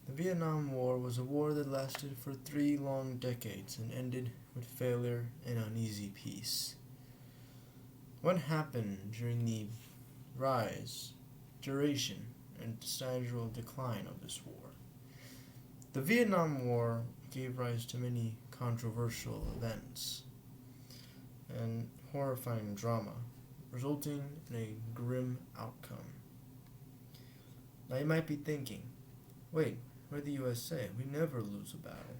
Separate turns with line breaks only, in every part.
The Vietnam War was a war that lasted for 3 long decades and ended with failure and uneasy peace. What happened during the rise, duration, and gradual decline of this war? The Vietnam War gave rise to many controversial events and horrifying drama, resulting in a grim outcome. Now you might be thinking, wait, we're the USA, we never lose a battle.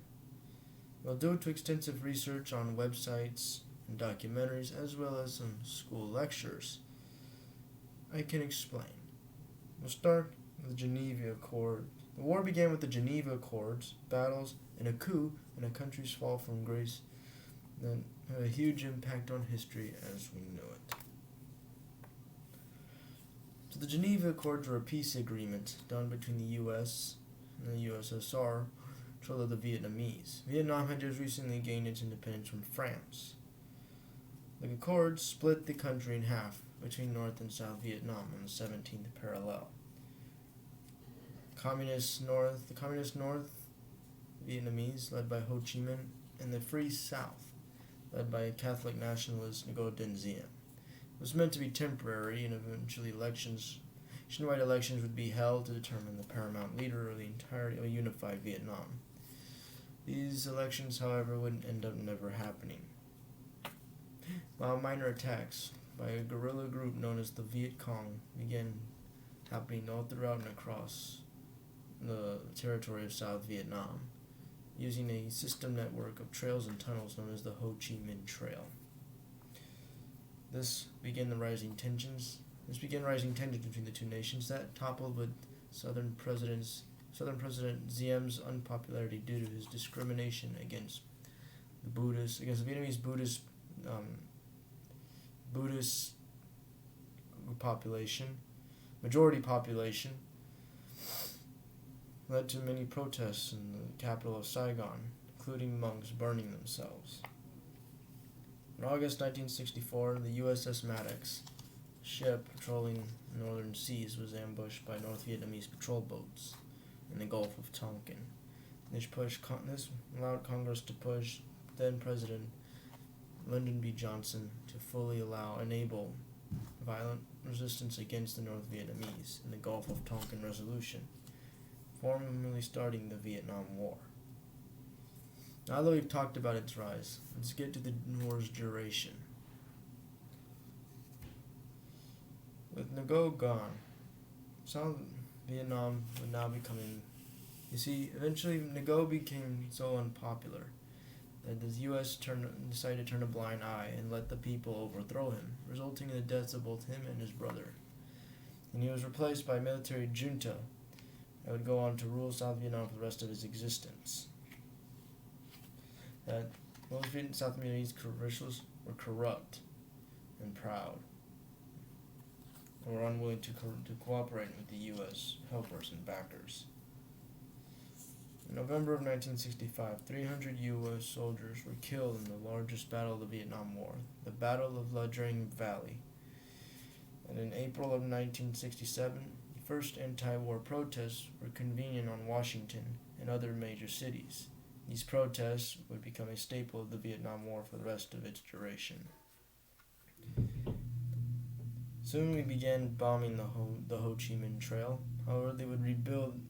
Well, due to extensive research on websites and documentaries, as well as some school lectures, I can explain. We'll start with the Geneva Accord. The war began with the Geneva Accords, battles, and a coup, and a country's fall from grace that had a huge impact on history as we know it. So the Geneva Accords were a peace agreement done between the U.S. and the USSR, control of the Vietnamese. Vietnam had just recently gained its independence from France. The Accords split the country in half between North and South Vietnam on the 17th parallel. The Communist North Vietnamese, led by Ho Chi Minh, and the Free South, led by Catholic nationalist Ngo Dinh Diem. It was meant to be temporary, and eventually nationwide elections would be held to determine the paramount leader of the entirety of a unified Vietnam. These elections, however, would end up never happening. While minor attacks by a guerrilla group known as the Viet Cong began happening all throughout and across the territory of South Vietnam, using a system network of trails and tunnels known as the Ho Chi Minh Trail. This began rising tensions between the two nations that toppled with Southern President Diem's unpopularity due to his discrimination against the Vietnamese Buddhist majority population, led to many protests in the capital of Saigon, including monks burning themselves. In August 1964, the USS Maddox, a ship patrolling the northern seas, was ambushed by North Vietnamese patrol boats in the Gulf of Tonkin. This allowed Congress to push then President Lyndon B. Johnson to fully enable violent resistance against the North Vietnamese in the Gulf of Tonkin Resolution, formally starting the Vietnam War. Now that we've talked about its rise, let's get to the war's duration. With Ngo gone, South Vietnam would now eventually Ngo became so unpopular that the U.S. decided to turn a blind eye and let the people overthrow him, resulting in the deaths of both him and his brother. And he was replaced by a military junta that would go on to rule South Vietnam for the rest of his existence. That most South Vietnamese officials were corrupt and proud, and were unwilling to cooperate with the U.S. helpers and backers. In November of 1965, 300 U.S. soldiers were killed in the largest battle of the Vietnam War, the Battle of La Drang Valley. And in April of 1967, the first anti-war protests were convened on Washington and other major cities. These protests would become a staple of the Vietnam War for the rest of its duration. Soon we began bombing the Ho Chi Minh Trail. However, they would rebuild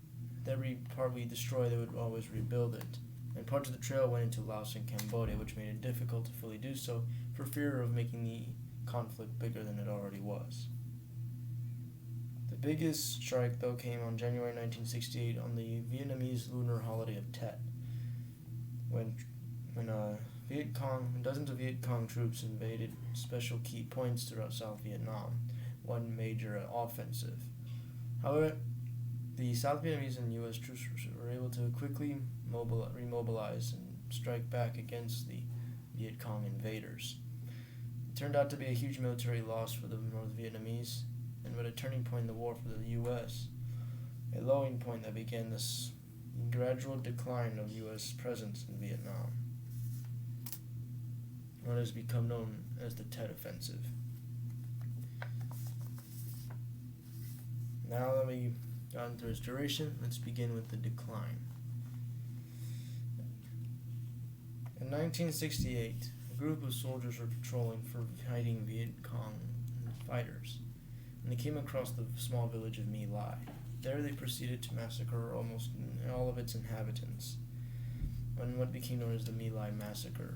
every part we destroyed. They would always rebuild it. And parts of the trail went into Laos and Cambodia, which made it difficult to fully do so for fear of making the conflict bigger than it already was. The biggest strike, though, came on January 1968 on the Vietnamese lunar holiday of Tet, when dozens of Viet Cong troops invaded special key points throughout South Vietnam, one major offensive. However, the South Vietnamese and U.S. troops were able to quickly remobilize and strike back against the Viet Cong invaders. It turned out to be a huge military loss for the North Vietnamese, and but a turning point in the war for the U.S., a lowing point that began this gradual decline of U.S. presence in Vietnam, what has become known as the Tet Offensive. Now let me gotten through its duration, let's begin with the decline. In 1968, a group of soldiers were patrolling for fighting Viet Cong fighters, and they came across the small village of My Lai. There they proceeded to massacre almost all of its inhabitants, in what became known as the My Lai Massacre.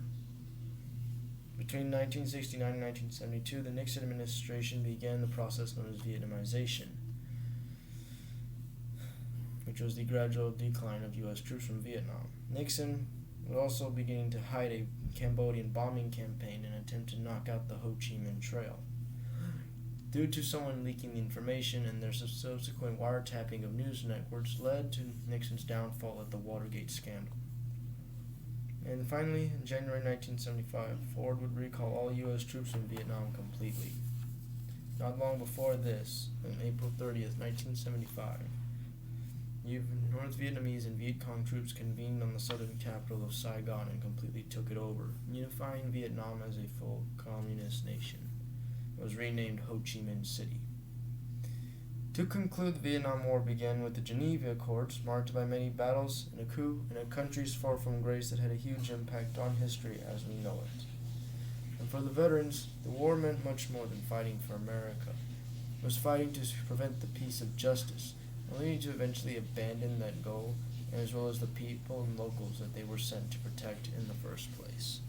Between 1969 and 1972, the Nixon administration began the process known as Vietnamization, which was the gradual decline of U.S. troops from Vietnam. Nixon was also beginning to hide a Cambodian bombing campaign in an attempt to knock out the Ho Chi Minh Trail. Due to someone leaking the information and their subsequent wiretapping of news networks led to Nixon's downfall at the Watergate scandal. And finally, in January 1975, Ford would recall all U.S. troops from Vietnam completely. Not long before this, on April 30th, 1975, North Vietnamese and Viet Cong troops convened on the southern capital of Saigon and completely took it over, unifying Vietnam as a full communist nation. It was renamed Ho Chi Minh City. To conclude, the Vietnam War began with the Geneva Accords, marked by many battles and a coup in a country's far from grace that had a huge impact on history as we know it. And for the veterans, the war meant much more than fighting for America. It was fighting to prevent the peace of justice, only to eventually abandon that goal, as well as the people and locals that they were sent to protect in the first place.